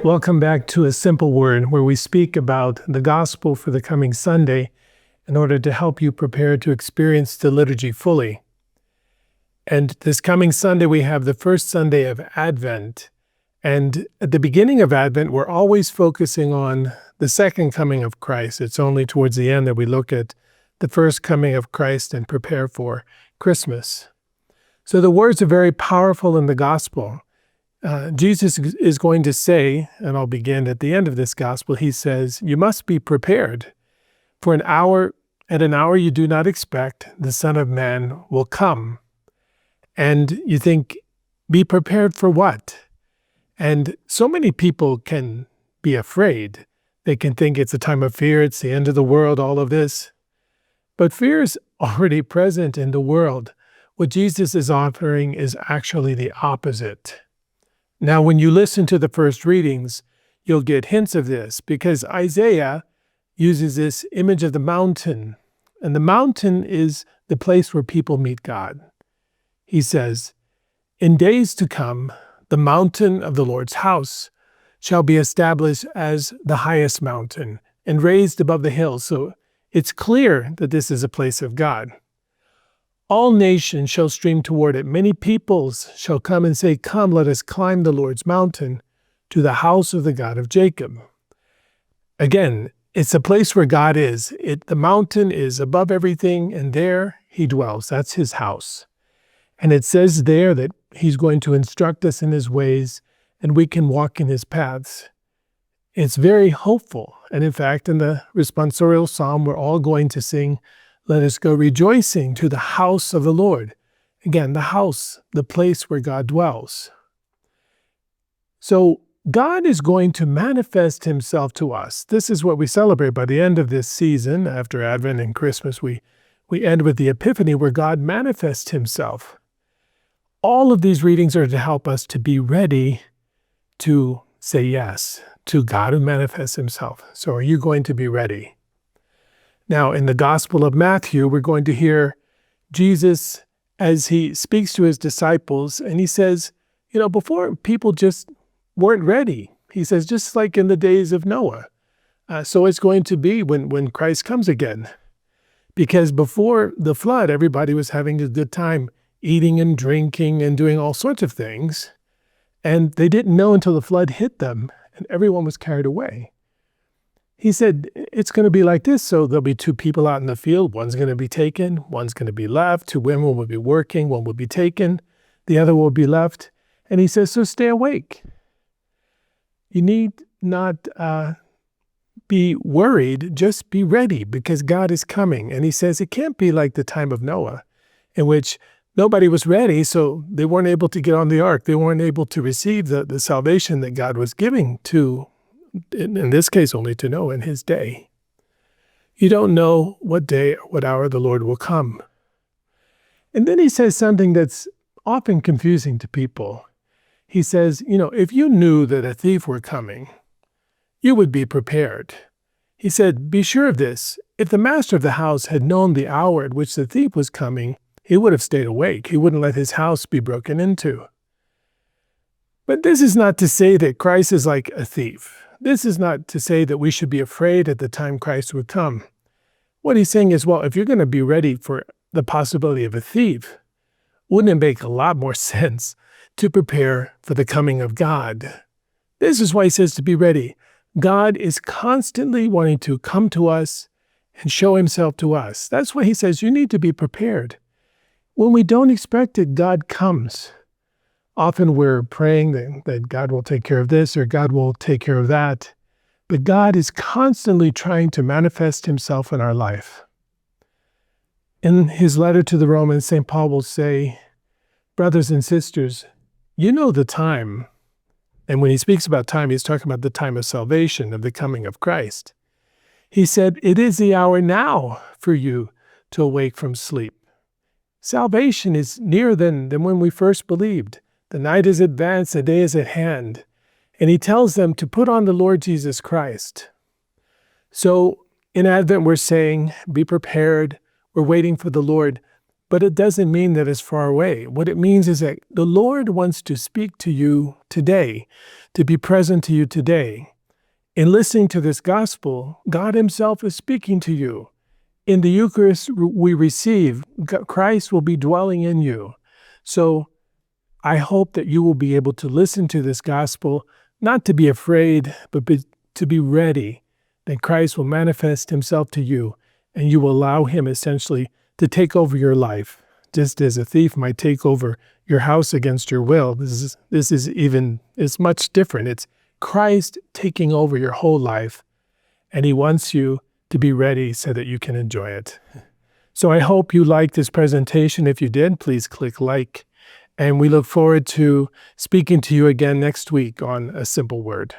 Welcome back to A Simple Word, where we speak about the gospel for the coming Sunday in order to help you prepare to experience the liturgy fully. And this coming Sunday, we have the first Sunday of Advent. And at the beginning of Advent, we're always focusing on the second coming of Christ. It's only towards the end that we look at the first coming of Christ and prepare for Christmas. So the words are very powerful in the gospel. Jesus is going to say, and I'll begin at the end of this gospel, he says, "You must be prepared, for at an hour you do not expect, the Son of Man will come." And you think, be prepared for what? And so many people can be afraid. They can think it's a time of fear, it's the end of the world, all of this. But fear is already present in the world. What Jesus is offering is actually the opposite. Now, when you listen to the first readings, you'll get hints of this because Isaiah uses this image of the mountain. And the mountain is the place where people meet God. He says, "In days to come, the mountain of the Lord's house shall be established as the highest mountain and raised above the hills." So it's clear that this is a place of God. "All nations shall stream toward it. Many peoples shall come and say, 'Come, let us climb the Lord's mountain to the house of the God of Jacob.'" Again, it's a place where God is. The mountain is above everything, and there he dwells. That's his house. And it says there that he's going to instruct us in his ways, and we can walk in his paths. It's very hopeful. And in fact, in the responsorial psalm, we're all going to sing, "Let us go rejoicing to the house of the Lord." Again, the house, the place where God dwells. So God is going to manifest himself to us. This is what we celebrate by the end of this season. After Advent and Christmas, we end with the Epiphany, where God manifests himself. All of these readings are to help us to be ready to say yes to God who manifests himself. So are you going to be ready? Now, in the Gospel of Matthew, we're going to hear Jesus as he speaks to his disciples, and he says, before people just weren't ready. He says, just like in the days of Noah. So it's going to be when Christ comes again. Because before the flood, everybody was having a good time eating and drinking and doing all sorts of things. And they didn't know until the flood hit them, and everyone was carried away. He said, it's going to be like this. So there'll be two people out in the field. One's going to be taken. One's going to be left. Two women will be working. One will be taken. The other will be left. And he says, so stay awake. You need not be worried. Just be ready because God is coming. And he says it can't be like the time of Noah, in which nobody was ready, so they weren't able to get on the ark. They weren't able to receive the salvation that God was giving to, in this case, only to Noah in his day. You don't know what day or what hour the Lord will come. And then he says something that's often confusing to people. He says, if you knew that a thief were coming, you would be prepared. He said, be sure of this. If the master of the house had known the hour at which the thief was coming, he would have stayed awake. He wouldn't let his house be broken into. But this is not to say that Christ is like a thief. This is not to say that we should be afraid at the time Christ would come. What he's saying is, well, if you're going to be ready for the possibility of a thief, wouldn't it make a lot more sense to prepare for the coming of God? This is why he says to be ready. God is constantly wanting to come to us and show himself to us. That's why he says you need to be prepared. When we don't expect it, God comes. Often we're praying that God will take care of this or God will take care of that. But God is constantly trying to manifest himself in our life. In his letter to the Romans, St. Paul will say, brothers and sisters, you know the time. And when he speaks about time, he's talking about the time of salvation, of the coming of Christ. He said, it is the hour now for you to awake from sleep. Salvation is nearer than when we first believed. The night is advanced, the day is at hand. And he tells them to put on the Lord Jesus Christ. So in Advent, we're saying, be prepared. We're waiting for the Lord. but it doesn't mean that it's far away. What it means is that the Lord wants to speak to you today, to be present to you today. In listening to this gospel, God himself is speaking to you. In the Eucharist we receive, Christ will be dwelling in you. So I hope that you will be able to listen to this gospel, not to be afraid, but to be ready, that Christ will manifest himself to you, and you will allow him essentially to take over your life, just as a thief might take over your house against your will. This is it's much different. It's Christ taking over your whole life, and he wants you to be ready so that you can enjoy it. So I hope you liked this presentation. If you did, please click like, and we look forward to speaking to you again next week on A Simple Word.